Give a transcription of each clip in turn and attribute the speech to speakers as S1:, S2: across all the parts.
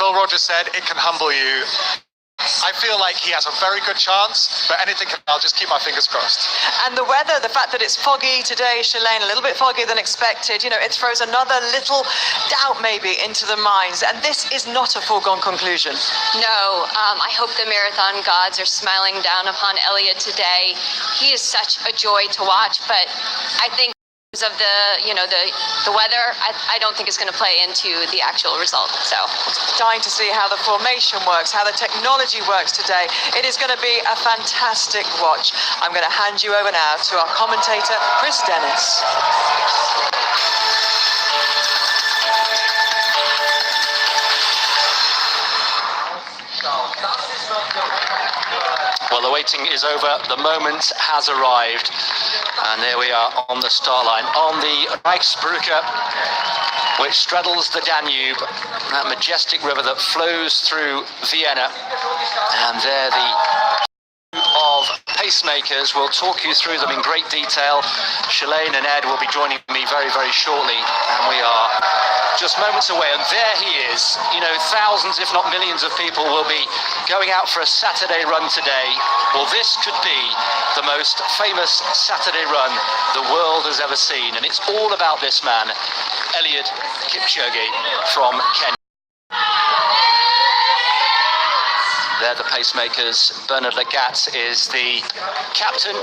S1: Phil Rogers said, it can humble you. I feel like he has a very good chance, but anything can, I'll just keep my fingers crossed.
S2: And the weather, the fact that it's foggy today, Shalane, a little bit foggier than expected, you know, it throws another little doubt maybe into the minds. And this is not a foregone conclusion.
S3: No, I hope the marathon gods are smiling down upon Eliud today. He is such a joy to watch, but I think of the weather, I don't think it's going to play into the actual result. So
S2: dying to see how the formation works, how the technology works today. It is going to be a fantastic watch. I'm going to hand you over now to our commentator, Chris Dennis.
S4: Well, the waiting is over. The moment has arrived. And there we are on the start line, on the Reichsbrücke, which straddles the Danube, that majestic river that flows through Vienna. And there the of pacemakers. We'll talk you through them in great detail. Shalane and Ed will be joining me very, very shortly. And we are just moments away, and there he is. You know, thousands, if not millions of people will be going out for a Saturday run today. Well, this could be the most famous Saturday run the world has ever seen, and it's all about this man, Eliud Kipchoge from Kenya. They're the pacemakers. Bernard Lagat is the captain.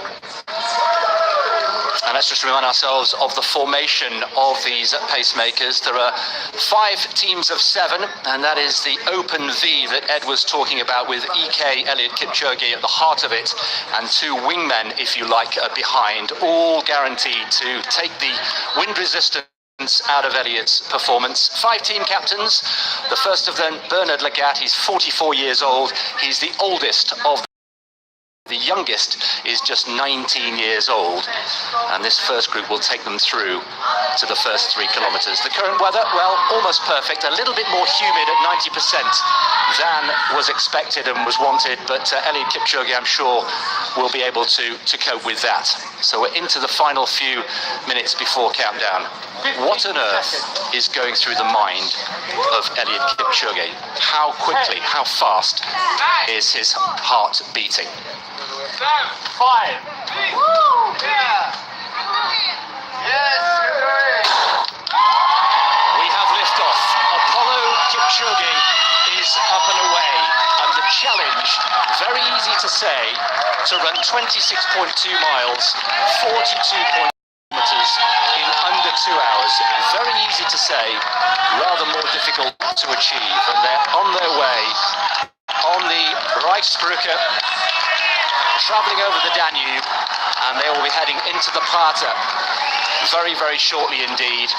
S4: And let's just remind ourselves of the formation of these pacemakers. There are 5 teams of 7, and that is the open V that Ed was talking about, with EK Eliud Kipchoge at the heart of it, and 2 wingmen, if you like, behind, all guaranteed to take the wind resistance out of Eliud's performance. 5 team captains. The first of them, Bernard Lagat, he's 44 years old. He's the oldest of the youngest is just 19 years old, and this first group will take them through to the first 3 kilometers. The current weather, well, almost perfect, a little bit more humid at 90% than was expected and was wanted, but Eliud Kipchoge, I'm sure, will be able to cope with that. So we're into the final few minutes before countdown. What on earth is going through the mind of Eliud Kipchoge? How quickly, how fast is his heart beating?
S1: 5. Woo! Yeah. Yes.
S4: We have liftoff. Apollo Kipchoge is up and away, and the challenge, very easy to say, to run 26.2 miles, 42 kilometers in under 2 hours. Very easy to say, rather more difficult to achieve. And they're on their way on the Reichsbrücke, travelling over the Danube, and they will be heading into the Prater very, very shortly indeed.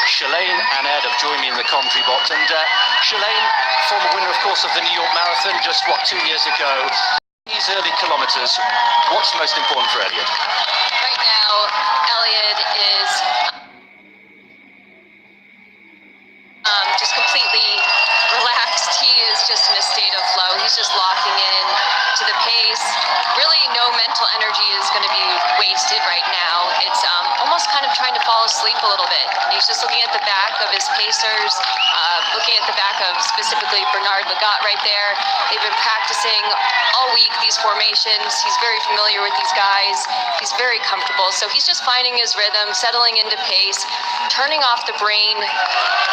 S4: Shalane and Ed have joined me in the commentary box, and Shalane, former winner, of course, of the New York Marathon just, 2 years ago. These early kilometres, what's most important for Eliud?
S3: right now, Eliud is just completely relaxed. He is just in a state of flow. He's just locking in to the pace. Really, no mental energy is going to be wasted right now. It's almost kind of trying to fall asleep a little bit. He's just looking at the back of his pacers, looking at the back of specifically Bernard Lagat right there. They've been practicing all week these formations. He's very familiar with these guys. He's very comfortable. So he's just finding his rhythm, settling into pace, turning off the brain,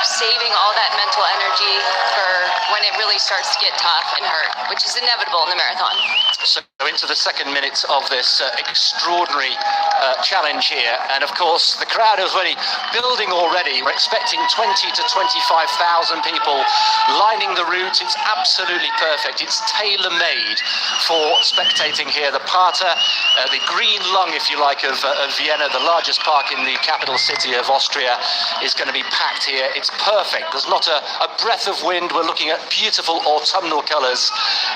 S3: saving all that mental energy for when it really starts to get tough and hurt, which is inevitable in the marathon.
S4: So into the second minute of this extraordinary challenge here, and of course the crowd is really building already. We're expecting 20 to 25,000 people lining the route. It's absolutely perfect. It's tailor-made for spectating here. The Prater, the green lung, if you like, of Vienna, the largest park in the capital city of Austria, is going to be packed here. It's perfect. There's not a breath of wind. We're looking at beautiful autumnal colours,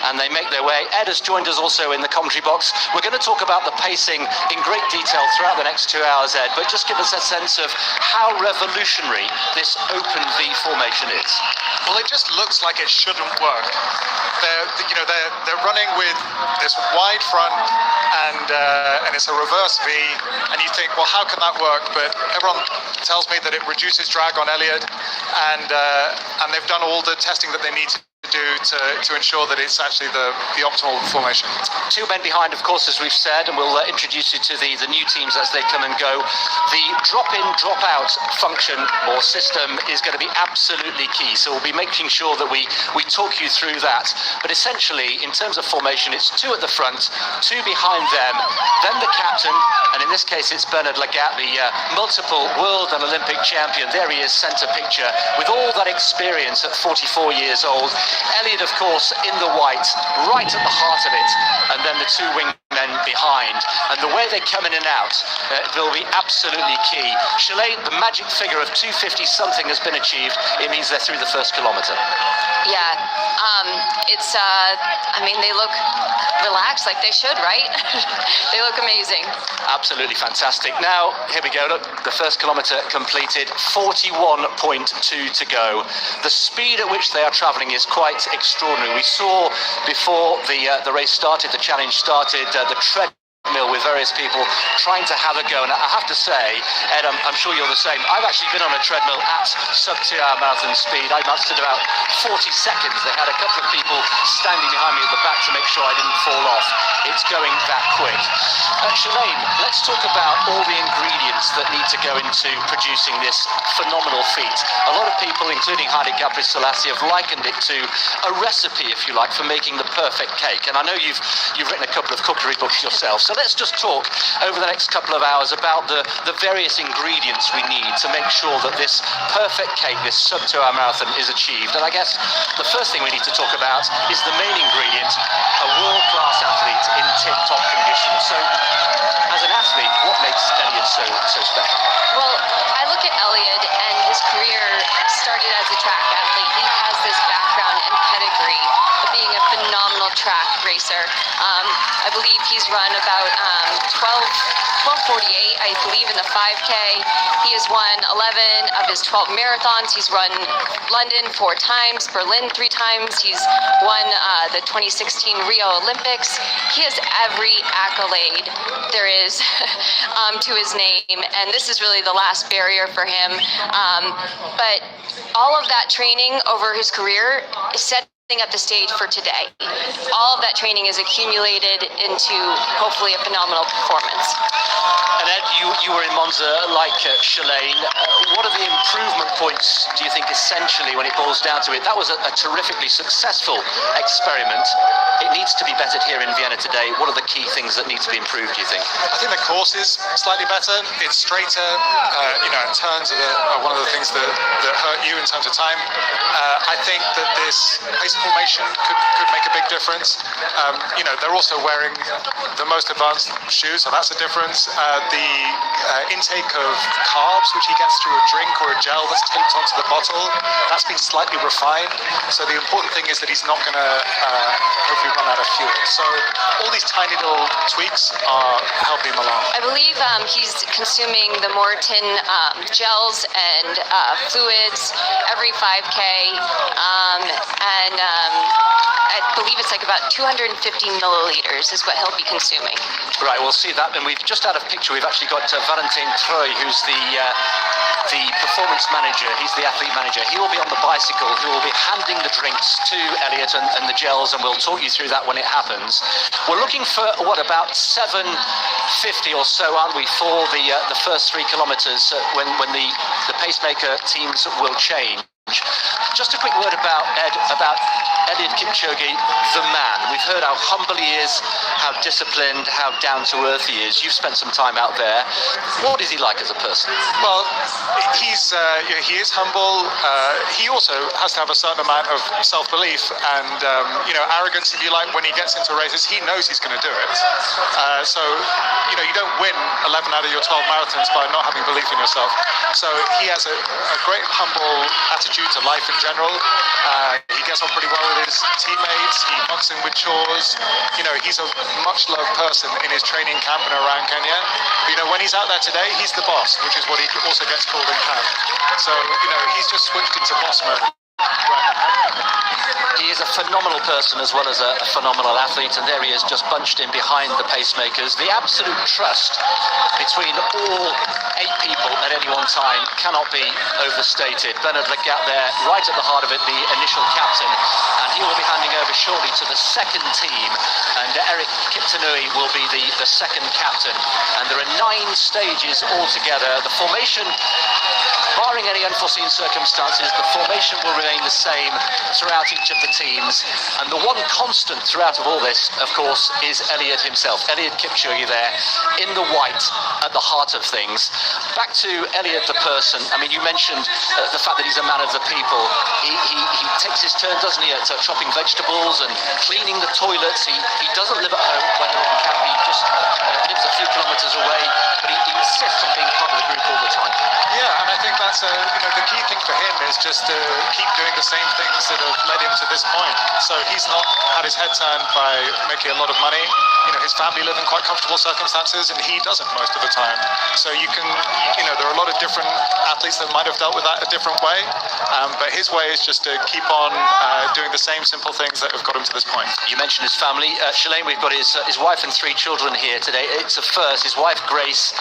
S4: and they make their way. Ed has joined us also in the commentary box. We're going to talk about the pacing in great detail throughout the next 2 hours, Ed, but just give us a sense of how revolutionary this open V formation is.
S1: Well, it just looks like it shouldn't work. They're running with this wide front and it's a reverse V, and you think, well, how can that work? But everyone tells me that it reduces drag on Eliud, and they've done all the testing that they need to do to ensure that it's actually the optimal formation.
S4: 2 men behind, of course, as we've said, and we'll introduce you to the new teams as they come and go. The drop-in, drop-out function or system is going to be absolutely key, so we'll be making sure that we talk you through that. But essentially, in terms of formation, it's 2 at the front, 2 behind them, then the captain, and in this case it's Bernard Lagat, the multiple world and Olympic champion. There he is, centre picture, with all that experience at 44 years old. Eliud, of course, in the white, right at the heart of it, and then the 2 wingmen behind. And the way they come in and out will be absolutely key. Chalet, the magic figure of 250 something has been achieved. It means they're through the first kilometre.
S3: Yeah, they look relaxed like they should, right? They look amazing.
S4: Absolutely fantastic. Now, here we go. Look, the first kilometre completed, 41.2 to go. The speed at which they are travelling is quite extraordinary. We saw before the race started, the challenge started, the treadmill with various people trying to have a go, and I have to say, Ed, I'm sure you're the same. I've actually been on a treadmill at sub-2 hour marathon speed. I mustered about 40 seconds. They had a couple of people standing behind me at the back to make sure I didn't fall off. It's going that quick. Shalane, let's talk about all the ingredients that need to go into producing this phenomenal feat. A lot of people, including Heidi Gabriel-Selassie, have likened it to a recipe, if you like, for making the perfect cake. And I know you've written a couple of cookery books yourself, so let's just talk over the next couple of hours about the various ingredients we need to make sure that this perfect cake, this sub-2 hour marathon, is achieved. And I guess the first thing we need to talk about is the main ingredient, a world-class athlete in tip-top condition. So, as an athlete, what makes Eliud so special?
S3: Well, I look at Eliud, and his career started as a track athlete. He has this background and pedigree of being a phenomenal track racer. I believe he's run about 12:48, I believe, in the 5K. He has won 11 of his 12 marathons. He's run London 4 times, Berlin 3 times. He's won the 2016 Rio Olympics. He has every accolade there is to his name, and this is really the last barrier for him. But all of that training over his career is setting up the stage for today. All of that training is accumulated into hopefully a phenomenal performance.
S4: And Ed, you were in Monza like Shalane. What are the improvement points, do you think, essentially, when it boils down to it? That was a terrifically successful experiment. It needs to be bettered here in Vienna today. What are the key things that need to be improved, do you think?
S1: I think the course is slightly better. It's straighter. Turns are one of the things that hurt you in terms of time. I think that this pace formation could make a big difference. They're also wearing the most advanced shoes, so that's a difference. The intake of carbs, which he gets through a drink or a gel that's taped onto the bottle, that's been slightly refined. So the important thing is that he's not going to hopefully run out of fuel. So all these tiny little tweaks are helping him along.
S3: I believe he's consuming the Morton gels and fluids every 5K, and I believe it's like about 250 milliliters is what he'll be consuming.
S4: Right, we'll see that. And we've just out of picture, we've actually got Valentin Treuil, who's the performance manager. He's the athlete manager. He will be on the bicycle, who will be handing the drinks to Eliud and the gels, and we'll talk you through that when it happens. We're looking for, about 7:50 or so, aren't we, for the first 3 kilometres when the pacemaker teams will change. Just a quick word about Eliud Kipchoge, the man. We've heard how humble he is, how disciplined, how down-to-earth he is. You've spent some time out there. What is he like as a person?
S1: Well, he is humble. He also has to have a certain amount of self-belief and arrogance, if you like. When he gets into races, he knows he's going to do it. So you don't win 11 out of your 12 marathons by not having belief in yourself. So he has a great humble attitude to life in general. He gets gets on pretty well with his teammates. He mucks in with chores. You know, he's a much-loved person in his training camp and around Kenya. You know, when he's out there today, he's the boss, which is what he also gets called in camp. So, you know, he's just switched into boss mode.
S4: He is a phenomenal person as well as a phenomenal athlete, and there he is just bunched in behind the pacemakers. The absolute trust between all 8 people at any one time cannot be overstated. Bernard Legat there, right at the heart of it, the initial captain, and he will be handing over shortly to the second team, and Eric Kipchoge will be the second captain. And there are 9 stages altogether. The formation, barring any unforeseen circumstances, the formation will remain the same throughout each of the teams, and the one constant throughout of all this, of course, is Eliud himself. Eliud Kipchoge there in the white at the heart of things. Back to Eliud the person. I mean, you mentioned the fact that he's a man of the people. He takes his turn, doesn't he, at chopping vegetables and cleaning the toilets. He doesn't live at home when he's in camp. He just lives a few kilometers away, but he insists on being part of the group all the time.
S1: Yeah, and I think that's you know, the key thing for him is just to keep doing the same things that have led him to this point. So he's not had his head turned by making a lot of money. You know, his family live in quite comfortable circumstances, and he doesn't most of the time. So you can, you know, there are a lot of different athletes that might have dealt with that a different way, but his way is just to keep on doing the same simple things that have got him to this point.
S4: You mentioned his family. Shalane, we've got his wife and 3 children here today. It's a first, his wife Grace,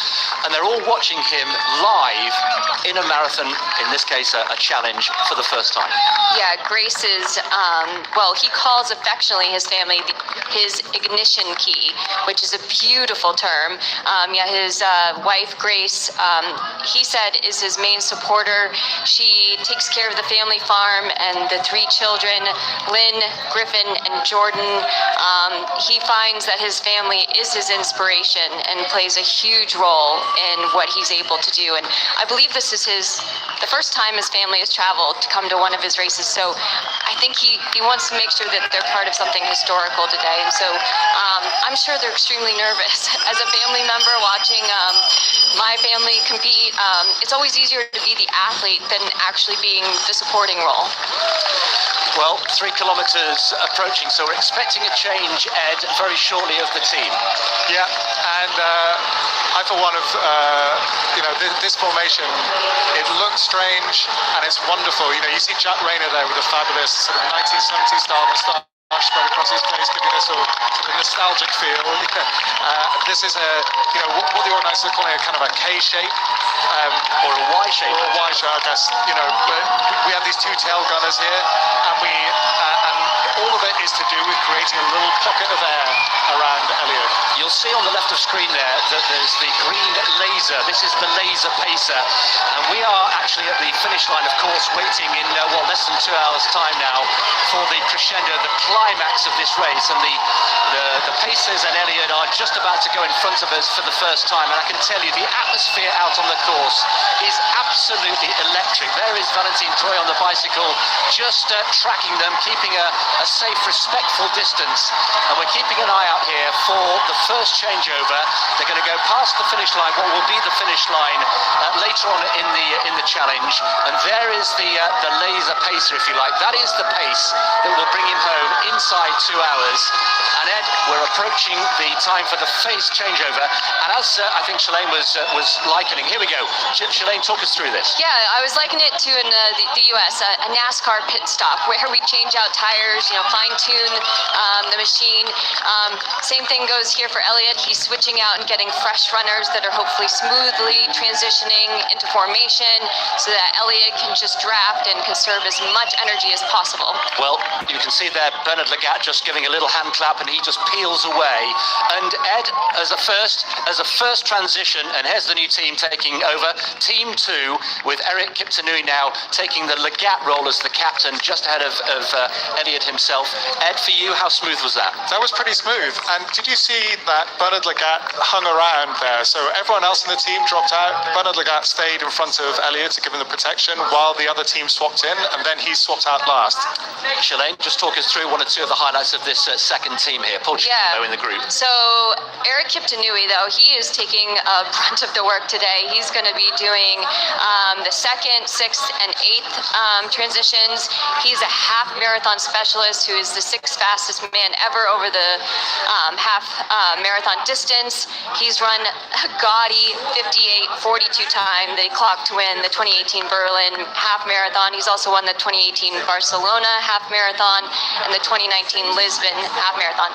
S4: and they're all watching him live in a marathon, in this case a challenge, for the first time.
S3: Yeah, Grace is, well, he calls affectionately his family his ignition key, which is a beautiful term. Yeah, his wife Grace, he said, is his main supporter. She takes care of the family farm and the 3 children, Lynn, Griffin, and Jordan. He finds that his family is his inspiration and plays a huge role in what he's able to do. And I believe this is the first time his family has traveled to come to one of his races. So I think he wants to make sure that they're part of something historical today. And so I'm sure they're extremely nervous. As a family member watching my family compete, it's always easier to be the athlete than actually being the supporting role.
S4: Well, 3 kilometers approaching, so we're expecting a change, Ed, very shortly of the team.
S1: Yeah, and I, for one, of you know, this formation, it looks strange and it's wonderful. You know, you see Jack Rayner there with a fabulous sort of 1970s style moustache spread across his face, giving us a sort of nostalgic feel. This is a, you know, what the organisers are calling a kind of a K shape.
S4: Or a Y shape.
S1: Or a Y shape, I guess. You know, but we have these 2 tail gunners here, and and all of it is to do with creating a little pocket of air around Eliud.
S4: You'll see on the left of screen there that there's the green laser. This is the laser pacer, and we are actually at the finish line, of course, waiting in less than 2 hours' time now for the crescendo, the climax of this race, and the pacers and Eliud are just about to go in front of us for the first time. And I can tell you, the atmosphere out on the course is absolutely electric. There is Valentine Troy on the bicycle, just tracking them, keeping a safe, respectful distance, and we're keeping an eye out here for the first changeover. They're going to go past the finish line, what will be the finish line later on in the challenge, and there is the laser pacer, if you like. That is the pace that will bring him home inside 2 hours. And Ed, we're approaching the time for the phase changeover, and as I think Shalane was likening, here we go. Shalane, talk us through this.
S3: Yeah, I was likening it to in the US, a NASCAR pit stop where we change out tires, you know, fine-tune the machine. Same thing goes here for Eliud. He's switching out and getting fresh runners that are hopefully smoothly transitioning into formation so that Eliud can just draft and conserve as much energy as possible.
S4: Well, you can see there Bernard Legat just giving a little hand clap, and he just peels away. And Ed, as a first transition, and here's the new team taking over, Team 2, with Eric Kipchoge now taking the Legat role as the captain, just ahead of Eliud himself. Ed, for you, how smooth was that?
S1: That was pretty smooth. And did you see that Bernard Lagat hung around there? So everyone else in the team dropped out. Bernard Lagat stayed in front of Eliud to give him the protection while the other team swapped in, and then he swapped out last.
S4: Shalane, just talk us through one or two of the highlights of this second team here. Pochettino in the group.
S3: So Eric Kipchoge, though, he is taking a brunt of the work today. He's going to be doing the 2nd, 6th, and 8th transitions. He's a half marathon specialist who is the 6th fastest man ever over the half marathon distance. He's run a gaudy 58:42 time, the clock to win the 2018 Berlin half marathon. He's also won the 2018 Barcelona half marathon and the 2019 Lisbon half marathon.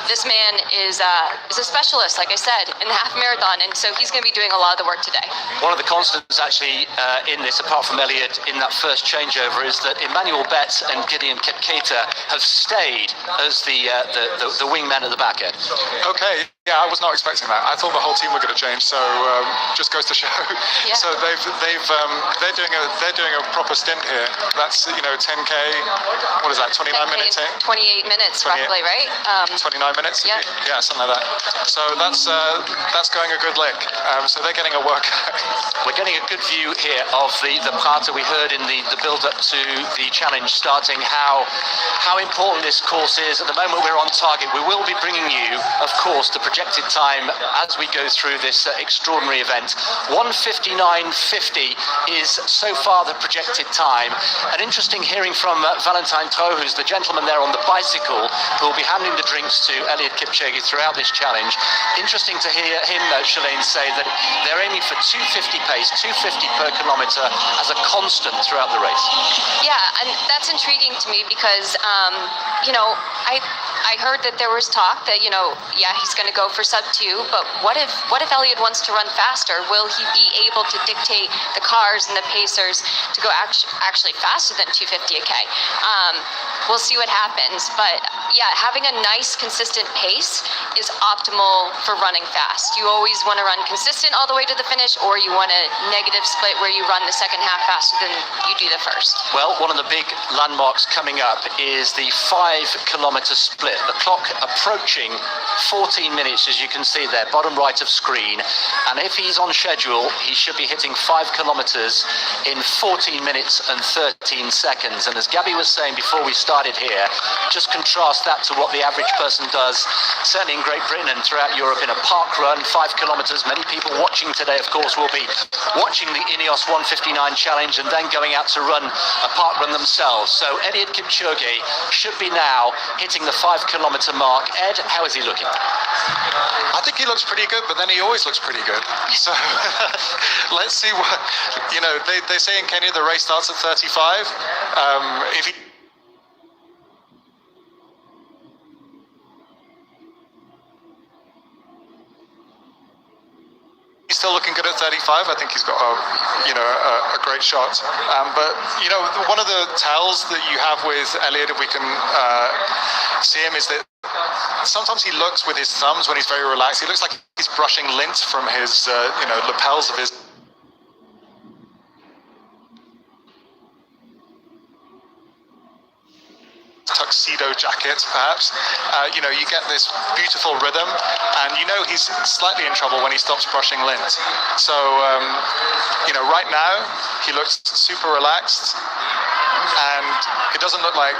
S3: This man is a specialist, like I said, in the half marathon, and so he's going to be doing a lot of the work today.
S4: One of the constants actually in this, apart from Eliud in that first changeover, is that Emmanuel Betts and Gideon Kipchoge have stayed as the wingmen at the back end.
S1: Okay, yeah, I was not expecting that. I thought the whole team were going to change, so just goes to show.
S3: Yeah.
S1: So they're doing a proper stint here. That's 10K. What is that? 29 minutes.
S3: 28 minutes,
S1: 28.
S3: roughly, right?
S1: 29 minutes.
S3: Yeah.
S1: Yeah, something like that. So that's going a good lick. So they're getting a workout.
S4: We're getting a good view here of the Prata. We heard in the build-up to the challenge starting how important this course is. At the moment we're on target. We will be bringing you, of course, the projected time as we go through this extraordinary event. 1:59:50 is so far the projected time. And interesting hearing from Valentin Tro, who's the gentleman there on the bicycle, who will be handing the drinks to Eliud Kipchoge throughout this challenge. Interesting to hear him, Shalane, say that they're aiming for 250 pace, 250 per kilometre as a constant throughout the race.
S3: Yeah, and that's intriguing to me because, I heard that there was talk that, he's going to go for sub 2, but what if Eliud wants to run faster? Will he be able to dictate the cars and the pacers to go actually faster than 250 a K? We'll see what happens, but yeah, having a nice consistent pace is optimal for running fast. You always want to run consistent all the way to the finish, or you want a negative split where you run the second half faster than you do the first.
S4: Well, one of the big landmarks coming up is the 5-kilometre split. The clock approaching 14 minutes, as you can see there, bottom right of screen. And if he's on schedule, he should be hitting 5 kilometres in 14 minutes and 13 seconds. And as Gabby was saying before we started here, just contrast that to what the average person does, certainly in Great Britain and throughout Europe, in a park run, 5 kilometres. Many people watching today, of course, will be watching the INEOS 1:59 challenge and then going out to run a park run themselves. So Eliud Kipchoge should be now hitting the 5-kilometre mark. Ed, how is he looking?
S1: I think he looks pretty good, but then he always looks pretty good. So let's see what, they say in Kenya the race starts at 35. If he He's still looking good at 35. I think he's got a great shot. But one of the tells that you have with Eliud, if we can see him, is that sometimes he looks with his thumbs when he's very relaxed. He looks like he's brushing lint from his lapels of his tuxedo jacket, perhaps. You get this beautiful rhythm, and he's slightly in trouble when he stops brushing lint. So right now he looks super relaxed, and it doesn't look like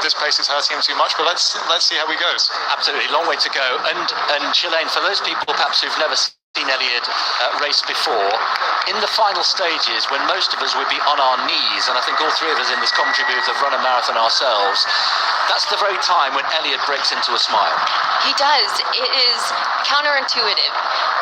S1: this pace is hurting him too much, but let's see how he goes.
S4: Absolutely, long way to go. And Shalane, for those people perhaps who've never seen Eliud race before, in the final stages, when most of us would be on our knees, and I think all three of us in this commentary booth have run a marathon ourselves, that's the very time when Eliud breaks into a smile.
S3: He does. It is counterintuitive.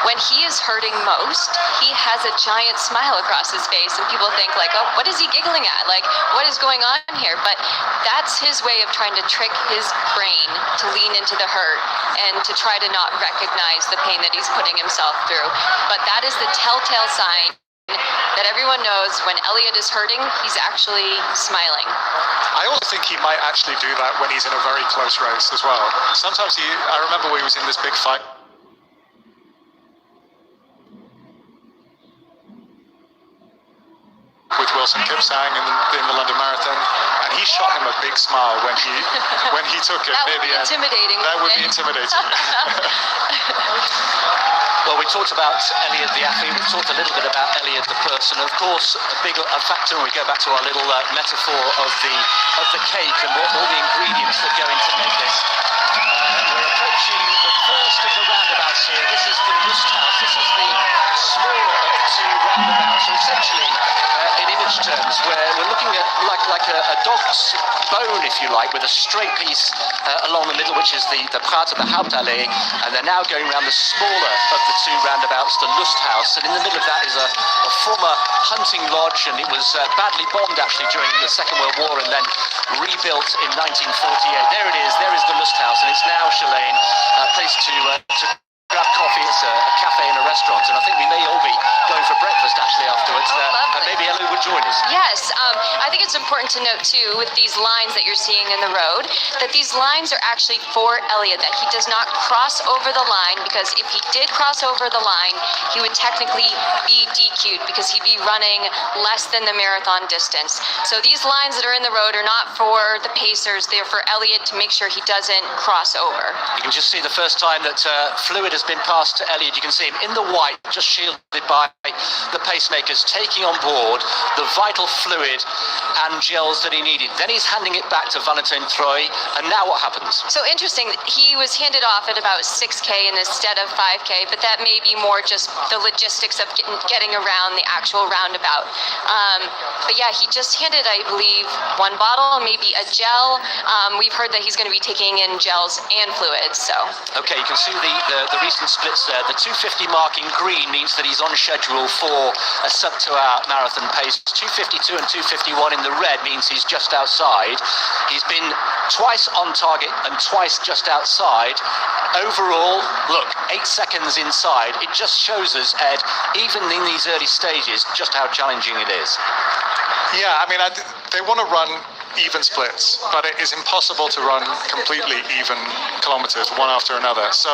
S3: When he is hurting most, he has a giant smile across his face, and people think like, oh, what is he giggling at? Like, what is going on here? But that's his way of trying to trick his brain to lean into the hurt and to try to not recognize the pain that he's putting himself through. But that is the telltale sign that everyone knows when Eliud is hurting, he's actually smiling.
S1: I also think he might actually do that when he's in a very close race as well. Sometimes I remember when he was in this big fight with Wilson Kipsang in the London Marathon, and he shot him a big smile when he took it near the end.
S3: Intimidating.
S1: That would be intimidating.
S4: Well, we talked about Eliud the athlete, we talked a little bit about Eliud the person. Of course, a factor when we go back to our little metaphor of the cake and what all the ingredients that go into make this. We're approaching the first of the roundabouts here. This is the Lusthaus. This is the smaller of the two roundabouts. So essentially, in image terms, we're looking at like a dog's bone, if you like, with a straight piece along the middle, which is the part of the Hauptallee, and they're now going around the smaller of the two roundabouts, the Lusthaus, and in the middle of that is a former hunting lodge, and it was badly bombed actually during the Second World War and then rebuilt in 1948. There is the Lusthaus, and it's now, Shalane, a place to grab coffee. It's a cafe and a restaurant, and I think we may all be going for breakfast actually afterwards. And maybe Eliud would join us.
S3: Yes, I think it's important to note too, with these lines that you're seeing in the road, that these lines are actually for Eliud, that he does not cross over the line, because if he did cross over the line, he would technically be DQ'd because he'd be running less than the marathon distance. So these lines that are in the road are not for the pacers, they're for Eliud to make sure he doesn't cross over.
S4: You can just see the first time that fluid has been passed to Eliud. You can see him in the white, just shielded by the pacemakers, taking on board the vital fluid and gels that he needed. Then he's handing it back to Valentin Troy, and now what happens?
S3: So interesting, he was handed off at about 6K instead of 5K, but that may be more just the logistics of getting around the actual roundabout. But yeah, he just handed, I believe, one bottle, maybe a gel. We've heard that he's going to be taking in gels and fluids, so.
S4: Okay, you can see the recent splits there. The 250 mark in green means that he's on schedule for a sub-2-hour marathon pace. 252 and 251 in the red means he's just outside. He's been twice on target and twice just outside. Overall, look, 8 seconds inside. It just shows us, Ed, even in these early stages, just how challenging it is.
S1: Yeah, I mean, they want to run even splits, but it is impossible to run completely even kilometers one after another. So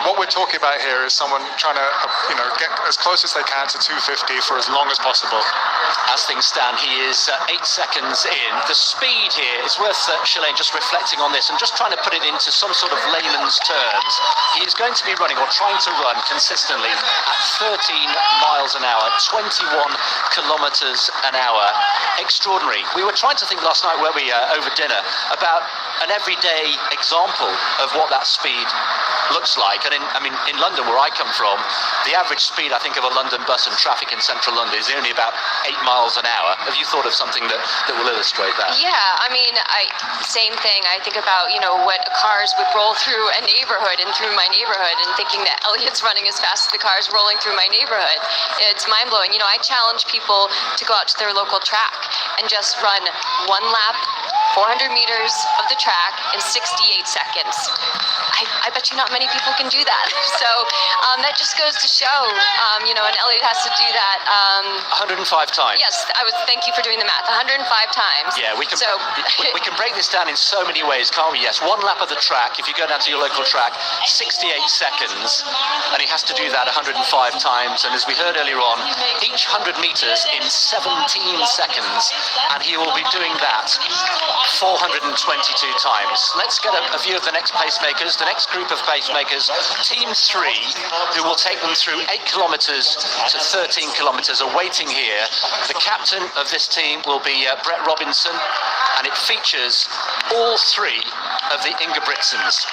S1: what we're talking about here is someone trying to get as close as they can to 250 for as long as possible.
S4: As things stand, he is 8 seconds in. The speed here is worth, Shalane, just reflecting on this and just trying to put it into some sort of layman's terms. He is going to be running, or trying to run, consistently at 13 miles an hour, 21 kilometers an hour. Extraordinary. We were trying to think last night, were we, over dinner, about an everyday example of what that speed looks like. And in London, where I come from, the average speed, I think, of a London bus and traffic in central London is only about 8 miles an hour. Have you thought of something that will illustrate that?
S3: Yeah, I mean, same thing. I think about, what cars would roll through a neighborhood and through my neighborhood, and thinking that Eliud's running as fast as the cars rolling through my neighborhood. It's mind-blowing. I challenge people to go out to their local track and just run one lap, 400 meters of the track in 68 seconds. I bet you not many people can do that. So that just goes to show, and Eliud has to do that.
S4: 105 times.
S3: Yes, thank you for doing the math. 105 times.
S4: Yeah, we can break this down in so many ways, can't we? Yes, one lap of the track, if you go down to your local track, 68 seconds, and he has to do that 105 times. And as we heard earlier on, each 100 meters in 17 seconds, and he will be doing that 422 times. Let's get a view of the next pacemakers, the next group of pacemakers, Team 3, who will take them through 8 kilometers to 13 kilometers, awaiting here. The captain of this team will be Brett Robinson, and it features all 3 of the Ingebrigtsens.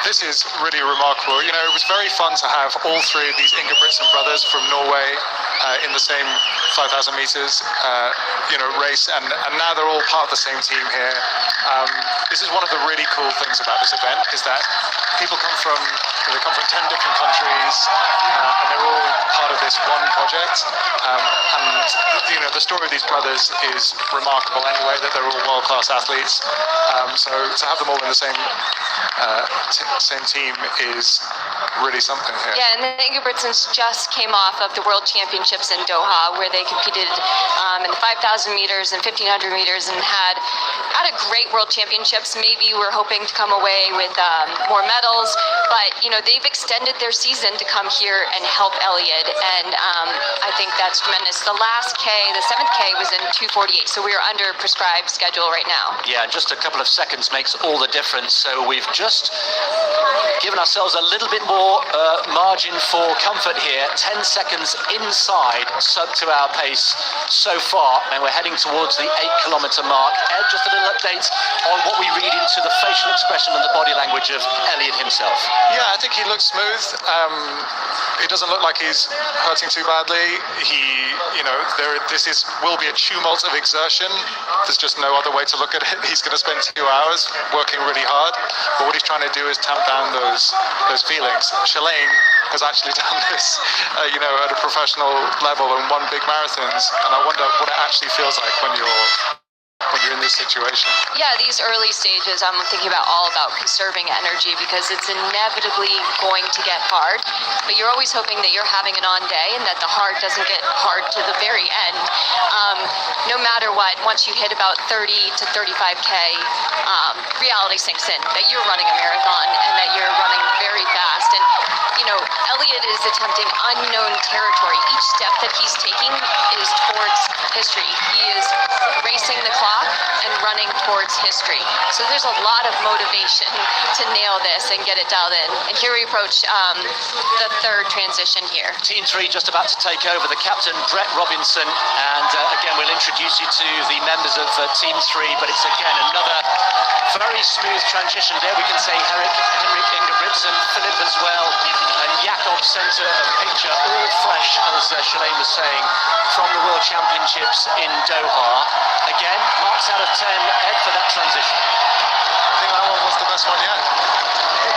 S1: This is really remarkable. It was very fun to have all 3 of these Ingebrigtsen brothers from Norway in the same 5,000 meters, race, and now they're all part of the same team here. This is one of the really cool things about this event, is that people come from 10 different countries, and they're all part of this one project. And the story of these brothers is remarkable anyway, that they're all world-class athletes. So to have them all in the same team is really something here.
S3: Yeah, and the Ingebrigtsens just came off of the World Championships in Doha, where they competed in the 5,000 meters and 1,500 meters and had at a great World Championships. Maybe you were hoping to come away with more medals, but they've extended their season to come here and help Eliud, and I think that's tremendous. The last K, the 7th K, was in 2:48, so we are under prescribed schedule right now.
S4: Yeah, just a couple of seconds makes all the difference. So we've just given ourselves a little bit more margin for comfort here. 10 seconds inside sub 2 hour pace so far, and we're heading towards the 8-kilometer mark. Ed, just a little update on what we read into the facial expression and the body language of Eliud himself.
S1: Yeah, I think he looks smooth. It doesn't look like he's hurting too badly. This will be a tumult of exertion. There's just no other way to look at it. He's going to spend 2 hours working really hard, but what he's trying to do is tamp down those feelings. Shalane has actually done this, at a professional level and won big marathons, and I wonder what it actually feels like when you're in this situation.
S3: Yeah, these early stages, I'm thinking all about conserving energy, because it's inevitably going to get hard, but you're always hoping that you're having an on day and that the hard doesn't get hard to the very end. No matter what, once you hit about 30 to 35K, reality sinks in that you're running a marathon and that you're running very fast. And Eliud is attempting unknown territory. Each step that he's taking is towards history. He is racing the clock and running towards history. So there's a lot of motivation to nail this and get it dialed in. And here we approach the third transition here.
S4: Team 3 just about to take over. The captain, Brett Robinson, and again we'll introduce you to the members of Team 3, but it's again another very smooth transition. There we can say Henrik Ingebrigtsen, Philip as well, and Jakob centre of picture, all fresh, as Shalane was saying, from the World Championships in Doha. Again, marks out of 10, Ed, for that transition.
S1: I think that one was the best one yet.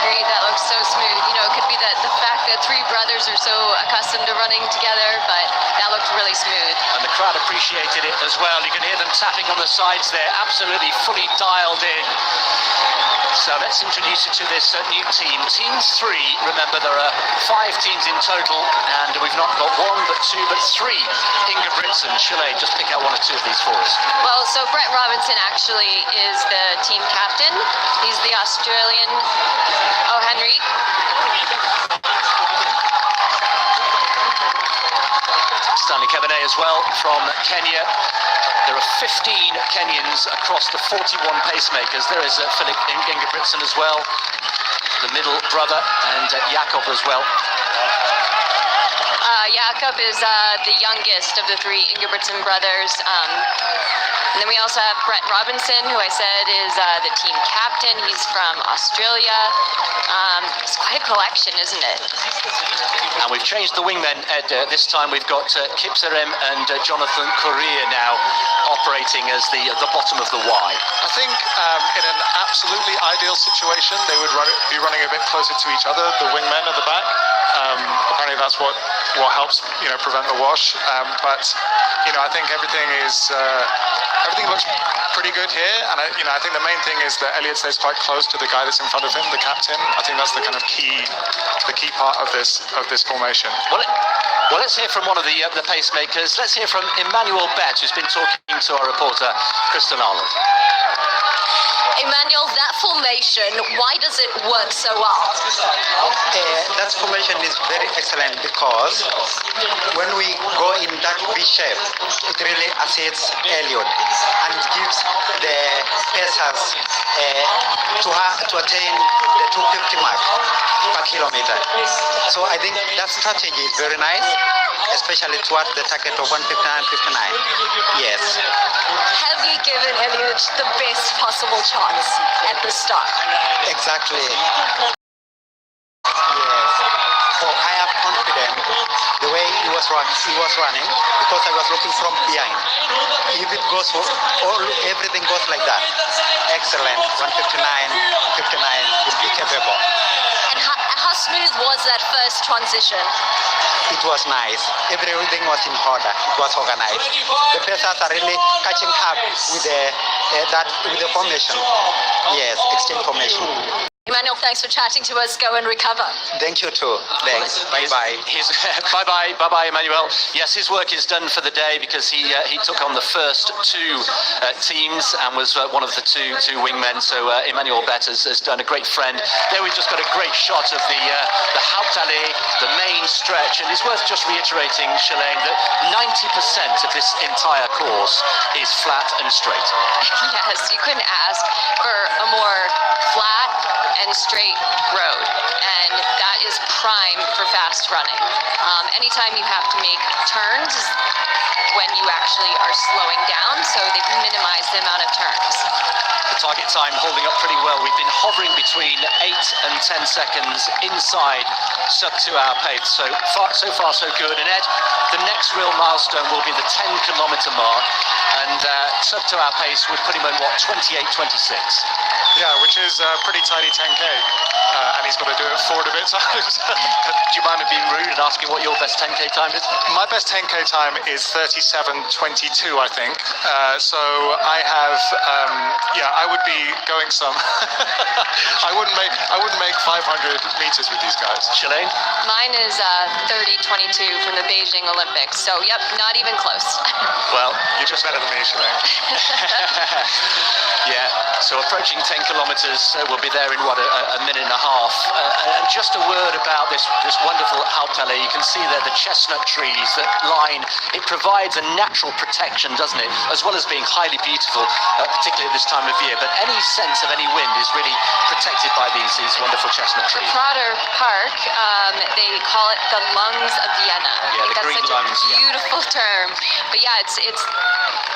S3: Agreed, that looks so smooth. It could be that the fact that 3 brothers are so accustomed to running together, but that looked really smooth.
S4: And the crowd appreciated it as well. You can hear them tapping on the sides there, absolutely fully dialed in. So let's introduce you to this new team. Team 3, remember there are 5 teams in total, and we've not got 1, but 2, but 3 Ingebrigtsen. Shalane, just pick out 1 or 2 of these for us.
S3: Well, so Brett Robinson actually is the team captain. He's the Australian. Oh, Henry.
S4: Stanley Cabernet as well from Kenya. There are 15 Kenyans across the 41 pacemakers. There is Philip Ingebrigtsen as well, the middle brother, and Jakob as well.
S3: Jakob is the youngest of the 3 Ingebrigtsen brothers. And then we also have Brett Robinson, who I said is the team captain. He's from Australia. It's quite a collection, isn't it?
S4: And we've changed the wingmen, Ed. This time we've got Kipserem and Jonathan Correa now operating as the bottom of the Y.
S1: I think in an absolutely ideal situation, they would be running a bit closer to each other, the wingmen at the back. Apparently that's what helps, prevent the wash. But I think everything looks pretty good here, and I think the main thing is that Eliud stays quite close to the guy that's in front of him, the captain. I think that's the kind of key part of this formation.
S4: Well, let's hear from one of the pacemakers. Let's hear from Emmanuel Bett, who's been talking to our reporter, Kristen Arnold.
S3: Emmanuel, that formation, why does it work so well?
S5: That formation is very excellent because when we go in that V shape, it really assists Eliud and gives the pacers to attain the 250 mark per kilometer. So I think that strategy is very nice, especially towards the target of 159.59. Yes.
S3: Have you given Eliud the best possible chance at the start?
S5: Exactly. Yes. So I have confidence the way he was running, because I was looking from behind. If it goes, everything goes like that. Excellent. 159.59 will be capable.
S3: And how smooth was that first transition?
S5: It was nice. Everything was in order. It was organized. The pacers are really catching up with the formation. Yes, exchange formation.
S3: Emmanuel, thanks for chatting to us. Go and recover.
S5: Thank you too. Thanks. Bye-bye.
S4: Bye-bye, Emmanuel. Yes, his work is done for the day because he took on the first two teams and was one of the two wingmen. So Emmanuel Bett has done a great friend. There we've just got a great shot of the Hauptallee, the main stretch, and it's worth just reiterating, Shalane, that 90% of this entire course is flat and straight.
S3: Yes, you couldn't ask for a more flat and straight road, and that is prime for fast running. Anytime you have to make turns is when you actually are slowing down, so they've minimized the amount of turns.
S4: The target time holding up pretty well. We've been hovering between 8 and 10 seconds inside sub-2-hour pace. So far, so good. And Ed, the next real milestone will be the 10-kilometer mark, and sub-2-hour pace would put him in, what, 28.26?
S1: Yeah, which is a pretty tidy 10K. And he's got to do it forward a bit times.
S4: Do you mind me being rude and asking what your best 10K time is?
S1: My best 10K time is 37.22, I think. So I have, I would be going some. I wouldn't make 500 meters with these guys.
S4: Shalane?
S3: Mine is 30.22 from the Beijing Olympics, so yep, not even close.
S4: Well,
S1: you're just better than me, Shalane.
S4: Yeah, so approaching 10 kilometers, we'll be there in what, a minute and a half. And just a word about this wonderful Hauptallee. You can see there the chestnut trees that line. It provides a natural protection, doesn't it? As well as being highly beautiful, particularly at this time of year. But any sense of any wind is really protected by these wonderful chestnut trees.
S3: Prater Park, they call it the lungs of Vienna.
S4: Yeah, the
S3: That's
S4: green
S3: such
S4: lungs,
S3: a beautiful term. But yeah, it's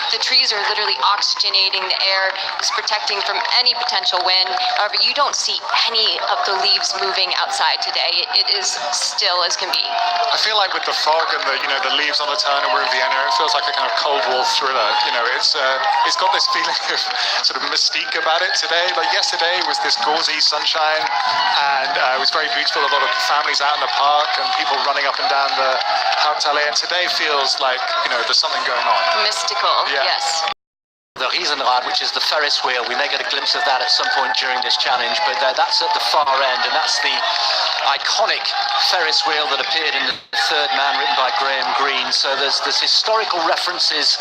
S3: the trees are literally oxygenating the air, it's protecting from any potential wind. However, you don't see any of the leaves moving outside today. It is still as can be.
S1: I feel like with the fog and the leaves on the turn, and we're in Vienna, it feels like a kind of Cold War thriller. It's got this feeling of sort of mystique about it today. Like yesterday was this gauzy sunshine, and it was very beautiful. A lot of families out in the park and people running up and down the Hauptallee. And today feels like there's something going on.
S3: Mystical,
S1: Yeah.
S3: yes.
S4: The Riesenrad, which is the Ferris wheel, we may get a glimpse of that at some point during this challenge, but that's at the far end, and that's the iconic Ferris wheel that appeared in The Third Man, written by Graham Greene. So there's historical references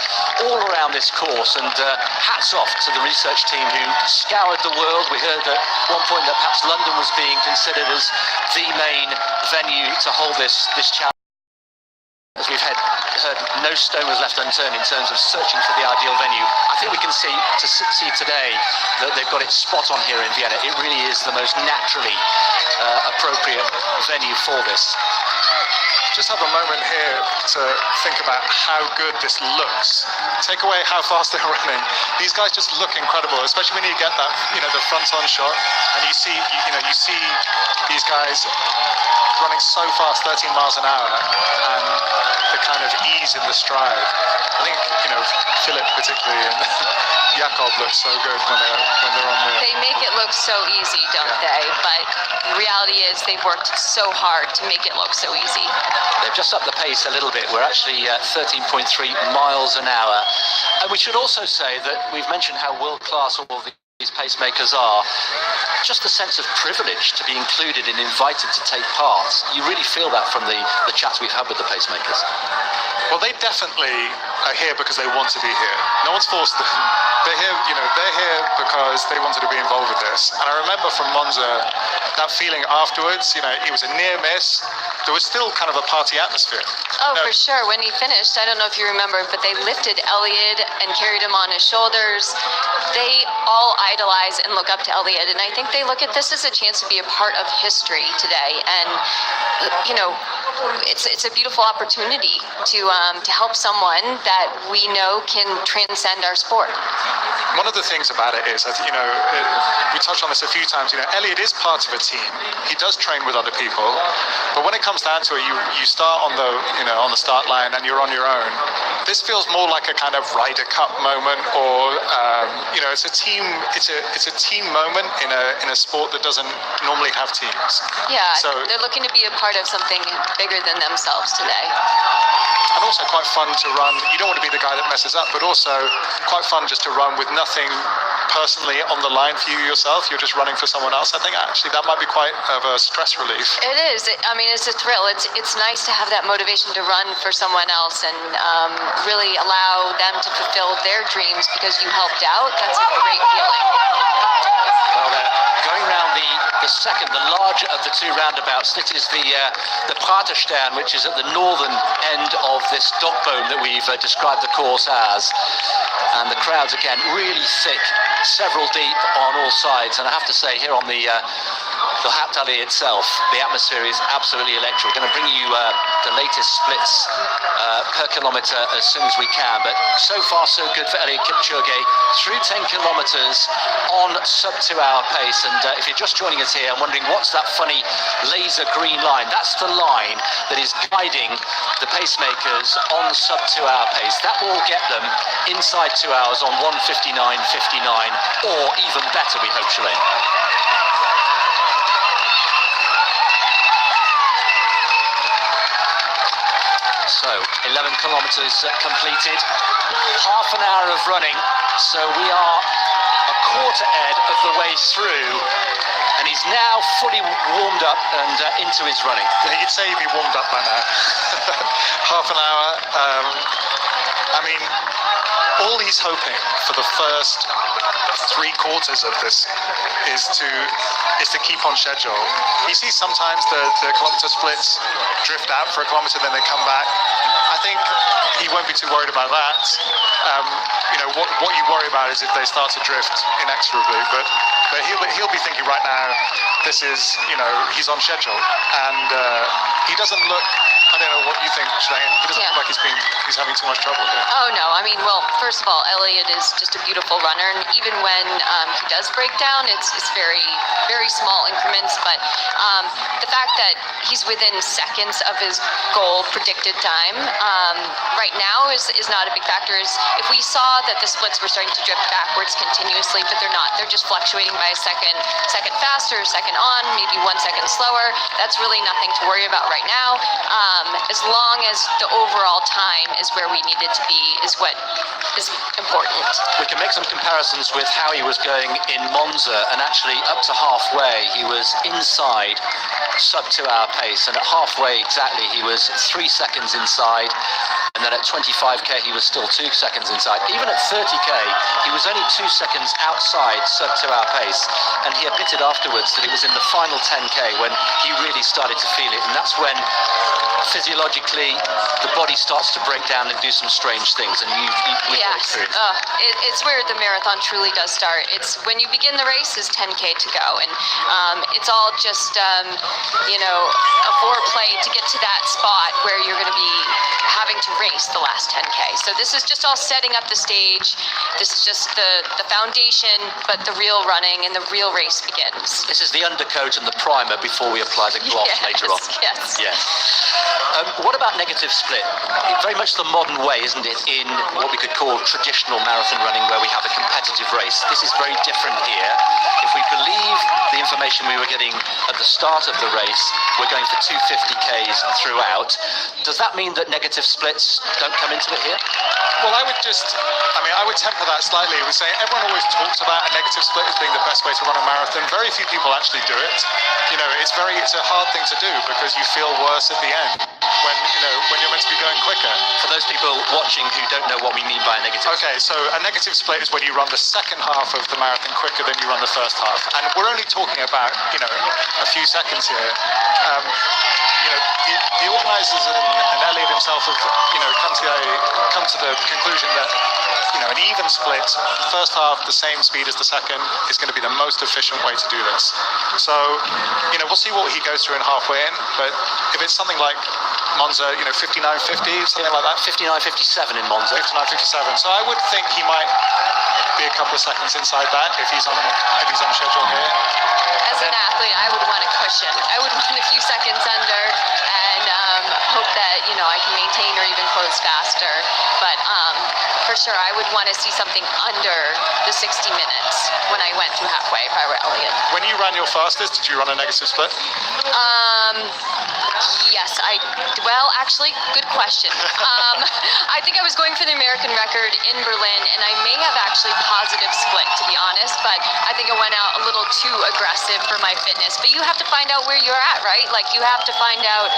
S4: all around this course, and hats off to the research team who scoured the world. We heard at one point that perhaps London was being considered as the main venue to hold this challenge. As we've heard, no stone was left unturned in terms of searching for the ideal venue. I think we can see today that they've got it spot on here in Vienna. It really is the most naturally appropriate venue for this.
S1: Just have a moment here to think about how good this looks. Take away how fast they're running. These guys just look incredible, especially when you get that, the front-on shot, and you see these guys running so fast, 13 miles an hour, and the kind of ease in the stride. I think, Philip particularly and Jakob look so good when they're on there.
S3: They make it look so easy, don't they? But the reality is they've worked so hard to make it look so easy.
S4: They've just upped the pace a little bit. We're actually at 13.3 miles an hour. And we should also say that we've mentioned how world-class all these pacemakers are. Just the sense of privilege to be included and invited to take part. You really feel that from the chats we've had with the pacemakers.
S1: Well, they definitely are here because they want to be here. No one's forced them. They're here, they're here because they wanted to be involved with this. And I remember from Monza, that feeling afterwards, it was a near miss. There was still kind of a party atmosphere.
S3: Oh, for sure. When he finished, I don't know if you remember, but they lifted Eliud and carried him on his shoulders. They all idolize and look up to Eliud. And I think they look at this as a chance to be a part of history today. And, it's a beautiful opportunity to help someone that we know can transcend our sport.
S1: One of the things about it is, we touched on this a few times, Eliud is part of a team. He does train with other people, but when it comes down to it, you start on the start line and you're on your own. This feels more like a kind of Ryder Cup moment, or it's a team moment in a sport that doesn't normally have teams.
S3: Yeah,
S1: so
S3: they're looking to be a part of something bigger than themselves today.
S1: And also quite fun to run. You don't want to be the guy that messes up, but also quite fun just to run with nothing personally on the line for you yourself. You're just running for someone else. I think actually that might be quite of a stress relief.
S3: It is. I mean, it's a thrill. It's nice to have that motivation to run for someone else and really allow them to fulfill their dreams because you helped out. That's a great feeling.
S4: Well, going round the second, the larger of the two roundabouts. This is the Praterstern, which is at the northern end of this dog bone that we've described the course as. And the crowds, again, really thick, several deep on all sides. And I have to say, here on the Haptali itself, the atmosphere is absolutely electric. We're going to bring you the latest splits per kilometre as soon as we can. But so far, so good for Eliud Kipchoge. Through 10 kilometres on sub-2-hour pace. And if you're just joining us here, I'm wondering what's that funny laser green line? That's the line that is guiding the pacemakers on sub-2-hour pace. That will get them inside 2 hours on 1:59.59, or even better, we hope, Shalane. So, 11 kilometres completed, half an hour of running, so we are a quarter ed of the way through, and he's now fully warmed up and into his running.
S1: Yeah, you'd say he'd be warmed up by now. Half an hour. I mean, all he's hoping for the first 3 quarters of this is to keep on schedule. You see sometimes the kilometre splits drift out for a kilometre, then they come back. I think he won't be too worried about that. What you worry about is if they start to drift inexorably. But he'll be thinking right now, this is, he's on schedule, and he doesn't look. I don't know what you think, Shalane. He doesn't look like he's having too much trouble here.
S3: Oh no, I mean, well, first of all, Eliud is just a beautiful runner, and even when he does break down, it's very, very small increments. But the fact that he's within seconds of his goal predicted time right now is not a big factor. If we saw that the splits were starting to drift backwards continuously, but they're not. They're just fluctuating by a second faster, second on, maybe 1 second slower. That's really nothing to worry about right now. As long as the overall time is where we need it to be is what is important.
S4: We can make some comparisons with how he was going in Monza, and actually up to halfway he was inside sub-2-hour pace, and at halfway exactly he was 3 seconds inside, and then at 25k he was still 2 seconds inside. Even at 30k he was only 2 seconds outside sub-2-hour pace, and he admitted afterwards that it was in the final 10k when he really started to feel it, and that's when physiologically the body starts to break down and do some strange things, and you've
S3: yes. It's where the marathon truly does start. It's when you begin the race is 10k to go, and it's all just a foreplay to get to that spot where you're going to be having to race the last 10k. So this is just all setting up the stage. This is just the foundation, but the real running and the real race begins.
S4: This is the undercoat and the primer before we apply the gloss later on.
S3: Yes.
S4: Yes. What about negative split? Very much the modern way, isn't it, in what we could call traditional marathon running, where we have a competitive race. This is very different here. If we believe the information we were getting at the start of the race, we're going for 250Ks throughout. Does that mean that negative splits don't come into it here?
S1: Well, I would temper that slightly. We say everyone always talks about a negative split as being the best way to run a marathon. Very few people actually do it. It's a hard thing to do because you feel worse at the end when you're meant to be going quicker.
S4: For those people watching who don't know what we mean by a negative split.
S1: Okay, so a negative split is when you run the second half of the marathon quicker than you run the first half. And we're only talking about, a few seconds here. The organisers and Eliud himself have, come to the conclusion that, an even split, first half the same speed as the second, is going to be the most efficient way to do this. So, we'll see what he goes through in halfway in, but if it's something like Monza, 59.50, something like that.
S4: 59.57 in Monza.
S1: 59.57. So I would think he might be a couple of seconds inside that if he's on schedule here.
S3: As an athlete, I would want a cushion. I would want a few seconds under and hope that I can maintain or even close faster. But for sure, I would want to see something under the 60 minutes when I went through halfway if I were Eliud.
S1: When you ran your fastest, did you run a negative split?
S3: Yes, well, actually, good question. I think I was going for the American record in Berlin, and I may have actually positive split, to be honest, but I think I went out a little too aggressive for my fitness. But you have to find out where you're at, right? Like, you have to find out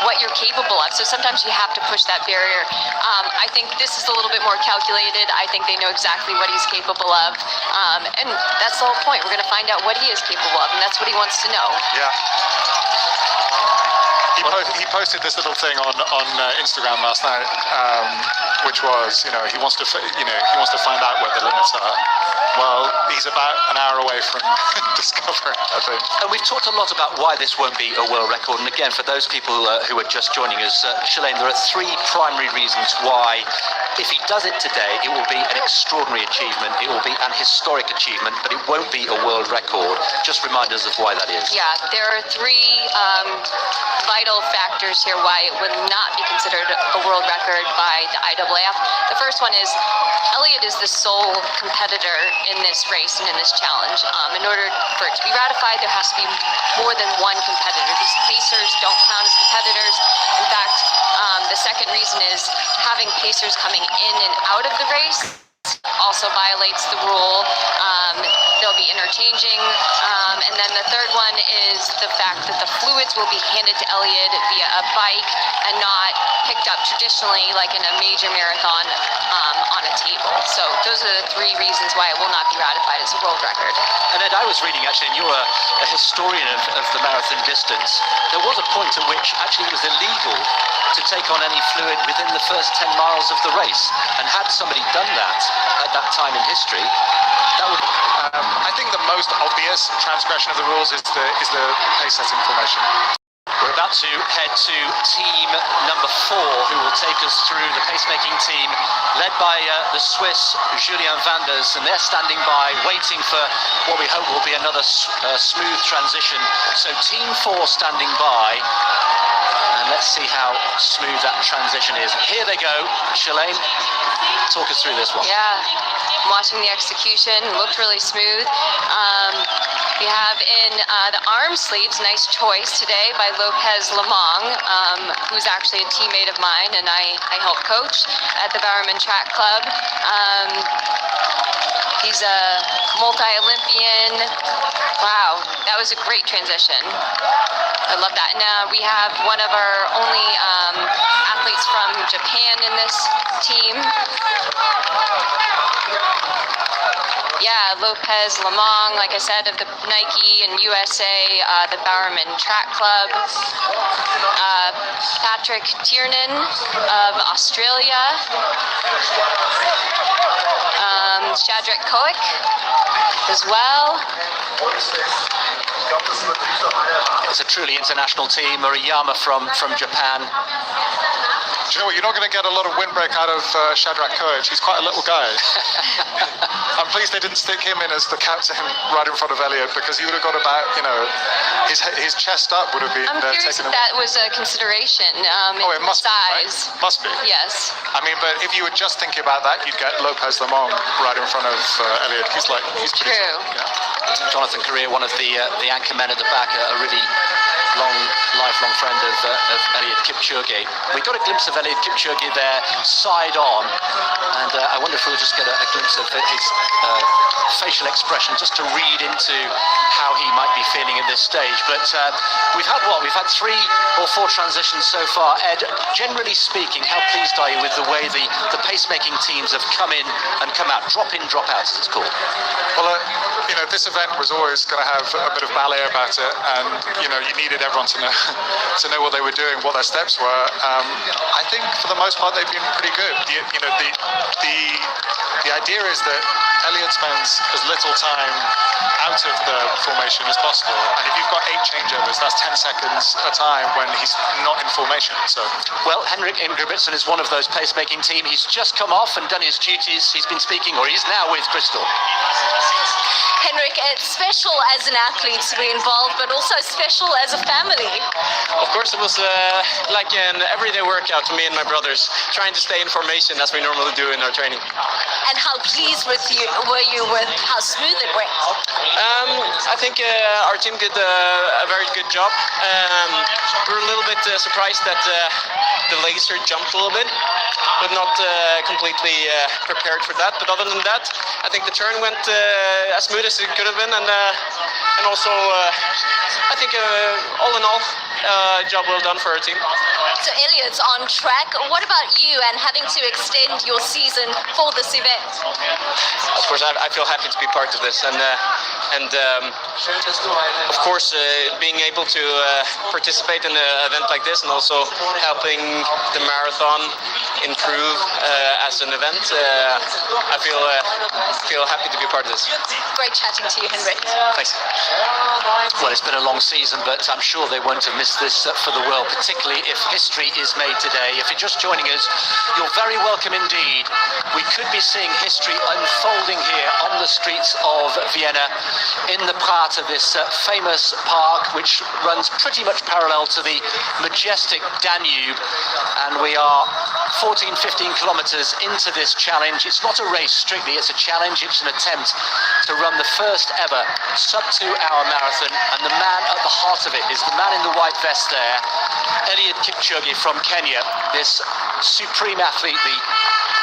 S3: what you're capable of. So sometimes you have to push that barrier. I think this is a little bit more calculated. I think they know exactly what he's capable of. And that's the whole point. We're going to find out what he is capable of, and that's what he wants to know.
S1: Yeah. He posted this little thing on Instagram last night, which was, he wants to find out where the limits are. Well, he's about an hour away from discovering, I think.
S4: And we've talked a lot about why this won't be a world record. And again, for those people who are just joining us, Shalane, there are three primary reasons why, if he does it today, it will be an extraordinary achievement. It will be an historic achievement, but it won't be a world record. Just remind us of why that is.
S3: Yeah, there are three vital factors here why it would not be considered a world record by the IAAF. The first one is Eliud is the sole competitor in this race and in this challenge. In order for it to be ratified, there has to be more than one competitor. These pacers don't count as competitors. In fact, the second reason is having pacers coming in and out of the race also violates the rule. They'll be interchanging. And then the third one is the fact that the fluids will be handed to Eliud via a bike and not picked up traditionally like in a major marathon on a table. So those are the three reasons why it will not be ratified as a world record.
S4: And Ed, I was reading actually, and you're a historian of the marathon distance, there was a point at which actually it was illegal to take on any fluid within the first 10 miles of the race. And had somebody done that at that time in history, that would...
S1: I think the most obvious transgression of the rules is the pace setting formation.
S4: We're about to head to team number 4, who will take us through the pacemaking team, led by the Swiss Julien Vanders, and they're standing by, waiting for what we hope will be another smooth transition. So team 4 standing by, and let's see how smooth that transition is. Here they go. Shalane, talk us through this one.
S3: Yeah, watching the execution, looked really smooth. We have in the arm sleeves, nice choice today by Lopez Lamong, who's actually a teammate of mine and I help coach at the Bowerman Track Club. He's a multi-Olympian. Wow, that was a great transition. I love that. And we have one of our only athletes from Japan in this team. Yeah, Lopez Lamong, like I said, of the Nike and USA, the Bowerman Track Club. Patrick Tiernan of Australia. Shadrach Koick as well.
S4: It's a truly international team. Murayama from Japan.
S1: Do you know what? You're not going to get a lot of windbreak out of Shadrach Koick. He's quite a little guy. I'm pleased they didn't stick him in as the captain right in front of Eliud, because he would have got about, his chest up would have been
S3: I'm curious if that was a consideration.
S1: It must
S3: size.
S1: Be, right? Must be.
S3: Yes.
S1: I mean, but if you were just thinking about that, you'd get Lopez Lamong right in front of Eliud. He's pretty
S3: true.
S1: Yeah.
S4: Jonathan Correa, one of the anchor men at the back, a really lifelong friend of Eliud Kipchoge. We got a glimpse of Eliud Kipchoge there, side on, and I wonder if we'll just get a glimpse of his facial expression, just to read into how he might be feeling at this stage. But we've had 3 or 4 transitions so far. Ed, generally speaking, how pleased are you with the way the pacemaking teams have come in and come out, drop in, drop out, as it's called?
S1: Well, this event was always going to have a bit of ballet about it, and you needed everyone to know what they were doing, what their steps were. I think for the most part they've been pretty good. The idea is that Eliud spends as little time out of the formation as possible, and if you've got 8 changeovers, that's 10 seconds a time when he's not in formation. So,
S4: well, Henrik Ingebrigtsen is one of those pacemaking team. He's just come off and done his duties. He's been speaking, or he's now with Crystal.
S3: Henrik, it's special as an athlete to be involved, but also special as a family.
S6: Of course, it was like an everyday workout for me and my brothers, trying to stay in formation as we normally do in our training.
S3: And how pleased were you with how smooth it went?
S6: I think our team did a very good job. We were a little bit surprised that the laser jumped a little bit, but not completely prepared for that. But other than that, I think the turn went as smooth as it could have been, and also I think all in all, job well done for our team.
S3: So Eliud's on track. What about you and having to extend your season for this event?
S6: Of course, I feel happy to be part of this, and of course, being able to participate in an event like this, and also helping the marathon improve as an event, I feel happy to be part of this.
S3: Great chatting to you, Henrik.
S6: Thanks.
S4: Well, it's been a long season, but I'm sure they won't have missed this for the world, particularly if history is made today. If you're just joining us, you're very welcome indeed. We could be seeing history unfolding here on the streets of Vienna, in the part of this famous park, which runs pretty much parallel to the majestic Danube. And we are 14, 15 kilometers into this challenge. It's not a race strictly, it's a challenge. It's an attempt to run the first ever sub-2 hour marathon, and the man at the heart of it is the man in the white vest there, Eliud Kipchoge from Kenya, this supreme athlete,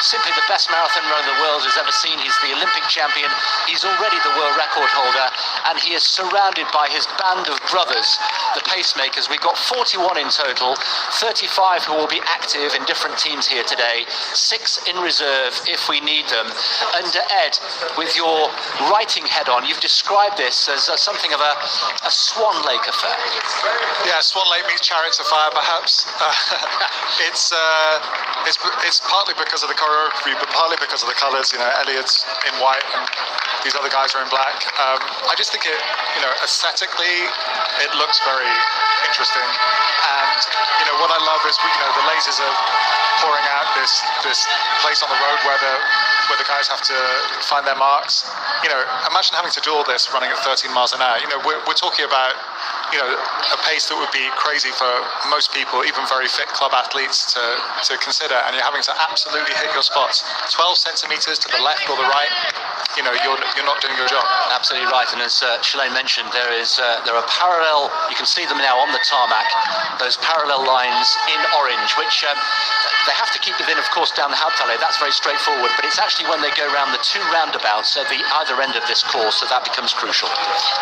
S4: simply the best marathon runner the world has ever seen. He's the Olympic champion, he's already the world record holder, and he is surrounded by his band of brothers, the pacemakers. We've got 41 in total, 35 who will be active in different teams here today, 6 in reserve if we need them. And Ed, with your writing head on, you've described this as something of a Swan Lake affair.
S1: Yeah, Swan Lake meets Chariots of Fire, perhaps. It's partly because of the choreography, but partly because of the colours. You know, Eliud's in white and these other guys are in black. I just think it, aesthetically, it looks very interesting. And what I love is the lasers are pouring out this place on the road where the guys have to find their marks. Imagine having to do all this running at 13 miles an hour. We're talking about a pace that would be crazy for most people, even very fit club athletes, to consider, and you're having to absolutely hit your spots 12 centimeters to the left or the right. You're not doing your job.
S4: Absolutely right, and as Shalane mentioned, there are parallel, you can see them now on the tarmac, those parallel lines in orange, which they have to keep within, of course, down the Hauptallee. That's very straightforward, but it's actually when they go around the 2 roundabouts at the either end of this course that becomes crucial.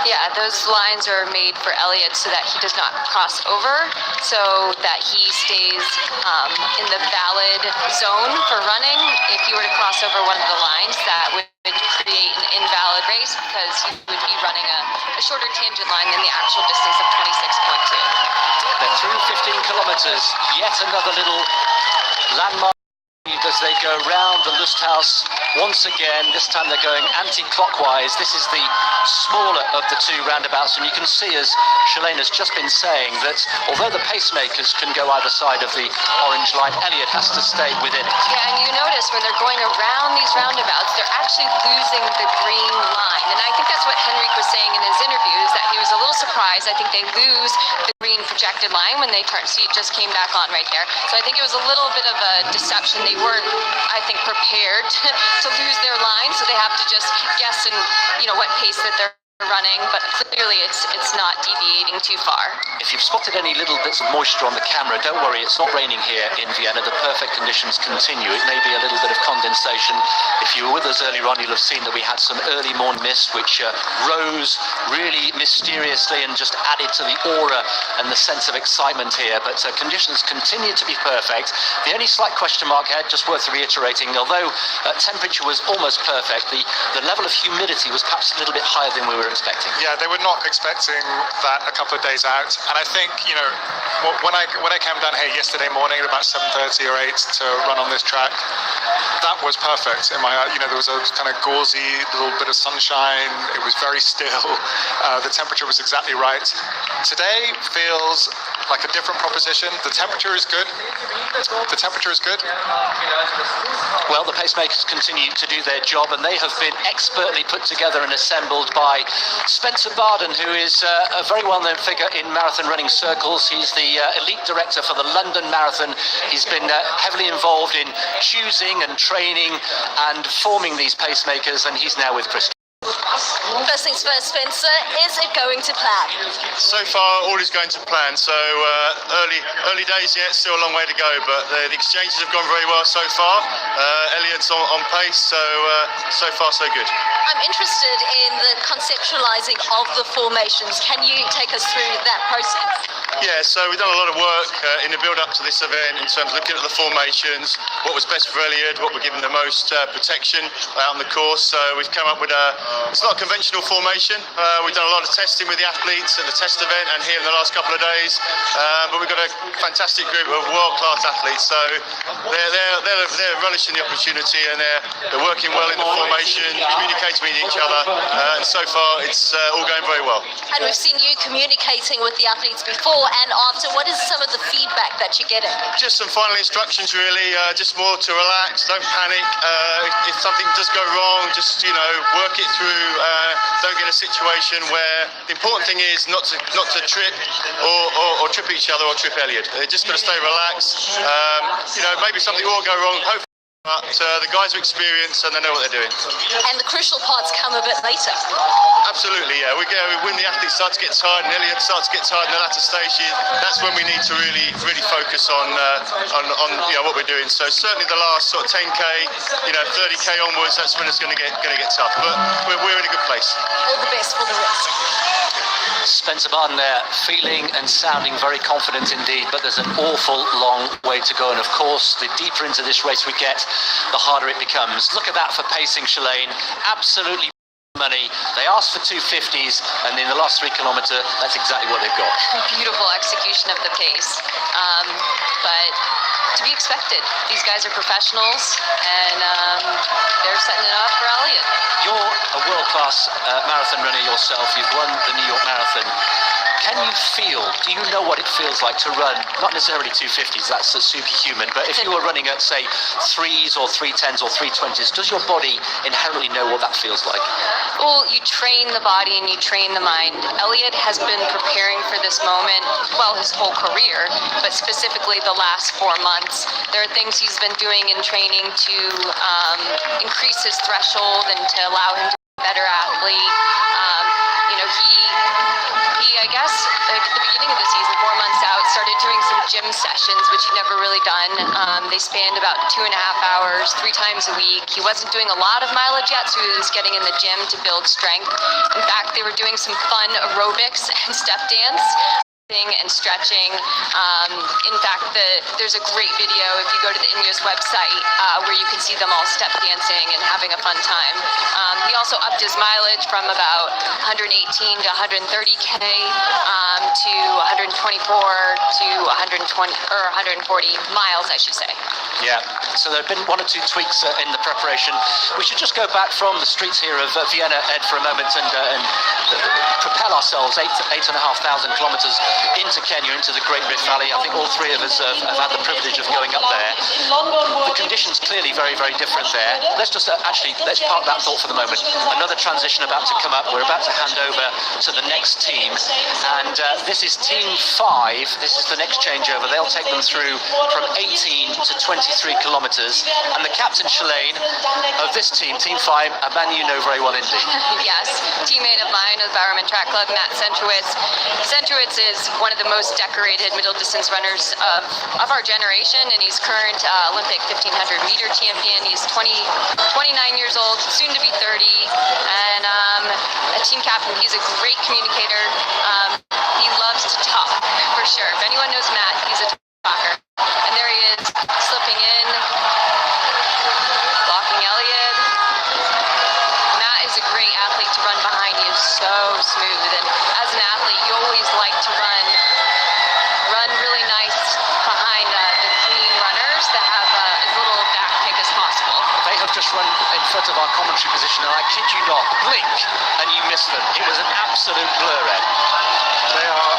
S3: Yeah, those lines are made for Eliud so that he does not cross over, so that he stays in the valid zone for running. If you were to cross over one of the lines, that would create an invalid race because you would be running a shorter tangent line than the actual distance of 26.2.
S4: They're through 15 kilometers, yet another little landmark as they go round the Lusthaus once again. This time they're going anti-clockwise. This is the smaller of the 2 roundabouts, and you can see, as Shalane has just been saying, that although the pacemakers can go either side of the orange line, Eliud has to stay within it.
S3: Yeah, and you notice when they're going around these roundabouts, they're actually losing the green line. And I think that's what Henrik was saying in his interviews, that he was a little surprised. I think they lose the green projected line when they turn. See, it just came back on right there. So I think it was a little bit of a deception. They weren't, I think, prepared to lose their line, so they have to just guess and what pace that they're running, but clearly it's not deviating too far.
S4: If you've spotted any little bits of moisture on the camera, don't worry, it's not raining here in Vienna. The perfect conditions continue. It may be a little bit of condensation. If you were with us earlier on, you'll have seen that we had some early morn mist which rose really mysteriously and just added to the aura and the sense of excitement here, but conditions continue to be perfect. The only slight question mark here, just worth reiterating, although temperature was almost perfect, the level of humidity was perhaps a little bit higher than we were expecting.
S1: Yeah, they were not expecting that a couple of days out, and I think when I came down here yesterday morning at about 7:30 or 8 to run on this track, that was perfect in my there was a kind of gauzy little bit of sunshine. It was very still. The temperature was exactly right. Today feels like a different proposition. The temperature is good. The temperature is good.
S4: Well, the pacemakers continue to do their job, and they have been expertly put together and assembled by Spencer Barden, who is a very well-known figure in marathon running circles. He's the elite director for the London Marathon. He's been heavily involved in choosing and training and forming these pacemakers, and he's now with Chris.
S7: First things first, Spencer, is it going to plan?
S8: So far, all is going to plan. So early days yet, still a long way to go, but the exchanges have gone very well so far. Eliud's on pace, so far so good.
S7: I'm interested in the conceptualizing of the formations. Can you take us through that process?
S8: Yeah, so we've done a lot of work in the build-up to this event in terms of looking at the formations, what was best for Eliud, what would give him the most protection out on the course. So we've come up with it's not a conventional formation. We've done a lot of testing with the athletes at the test event and here in the last couple of days, but we've got a fantastic group of world-class athletes. So they're relishing the opportunity, and they're working well in the formation, communicating with each other, and so far it's all going very well.
S7: And we've seen you communicating with the athletes before and after. What is some of the feedback that you're getting?
S8: Just some final instructions, really. Just more to relax, don't panic. If something does go wrong, just work it through. Don't get a situation where the important thing is not to trip or trip each other or trip Eliud. They just got to stay relaxed. Maybe something will go wrong. Hopefully. But the guys are experienced and they know what they're doing.
S7: And the crucial parts come a bit later.
S8: Absolutely, yeah. When the athletes start to get tired and Eliud starts to get tired in the latter stages, that's when we need to really focus on what we're doing. So certainly the last sort of 10k, 30k onwards, that's when it's going to get tough. But we're in a good place.
S7: All the best for the rest.
S4: Spencer Barden there, feeling and sounding very confident indeed, but there's an awful long way to go, and of course the deeper into this race we get, the harder it becomes. Look at that for pacing, Shalane. Absolutely money. They asked for 250s, and in the last 3 kilometre, that's exactly what they've got.
S3: Beautiful execution of the pace, but to be expected. These guys are professionals, and they're setting it up for Eliud.
S4: You're a world-class marathon runner yourself. You've run the New York Marathon. Can you do you know what it feels like to run, not necessarily 250s, that's superhuman, but if you were running at, say, 3s or 310s or 320s, does your body inherently know what that feels like?
S3: Well, you train the body and you train the mind. Eliud has been preparing for this moment, well, his whole career, but specifically the last 4 months. There are things he's been doing in training to increase his threshold and to allow him to be a better athlete. He, I guess, at the beginning of the season, 4 months out, started doing some gym sessions, which he'd never really done. They spanned about 2.5 hours, 3 times a week. He wasn't doing a lot of mileage yet, so he was getting in the gym to build strength. In fact, they were doing some fun aerobics and step dance and stretching. In fact, there's a great video if you go to the INEOS website where you can see them all step dancing and having a fun time. He also upped his mileage from about 118 to 130k to 124 to 120 or 140 miles, I should say.
S4: Yeah, so there have been 1 or 2 tweaks in the preparation. We should just go back from the streets here of Vienna, Ed, for a moment and propel ourselves 8,500 kilometres into Kenya, into the Great Rift Valley. I think all 3 of us have had the privilege of going up there. The conditions clearly very, very different there. Let's just let's park that thought for the moment. Another transition about to come up. We're about to hand over to the next team, and this is Team 5. This is the next changeover. They'll take them through from 18 to 23 kilometres, and the captain, Shalane, of this team, Team 5, a man you know very well indeed.
S3: Yes, teammate of mine of Bowerman Track Club, Matt Centrowitz. Centrowitz is one of the most decorated middle distance runners of our generation, and he's current Olympic 1500 meter champion. He's 29 years old, soon to be 30, and a team captain. He's a great communicator. He loves to talk, for sure. If anyone knows Matt, he's a talker. And there he is, slipping in, blocking Eliud. Matt is a great athlete to run behind. He is so smooth, and as an athlete, you always like to run really nice behind the clean runners that have as little back kick as possible.
S4: They have just run in front of our commentary position, and I kid you not, blink and you miss them. It was an absolute blur, Ed.
S1: They are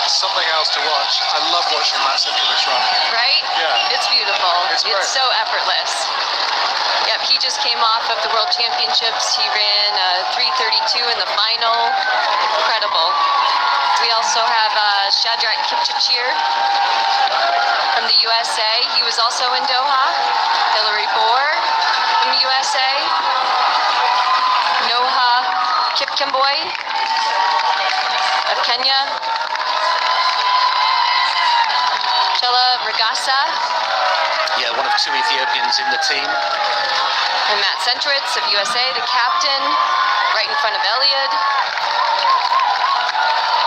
S1: something else to watch. I love watching Matt Sitkovich run.
S3: Right?
S1: Yeah.
S3: It's beautiful.
S1: It's great.
S3: so effortless. Yep, he just came off of the World Championships. He ran 3:32 in the final. Incredible. We also have Shadrach Kipchoge from the USA. He was also in Doha. Hillary Bohr from the USA. Noha Kipkemboi of Kenya. Chela Regasa.
S4: Yeah, one of two Ethiopians in the team.
S3: And Matt Centrowitz of USA, the captain, right in front of Eliud.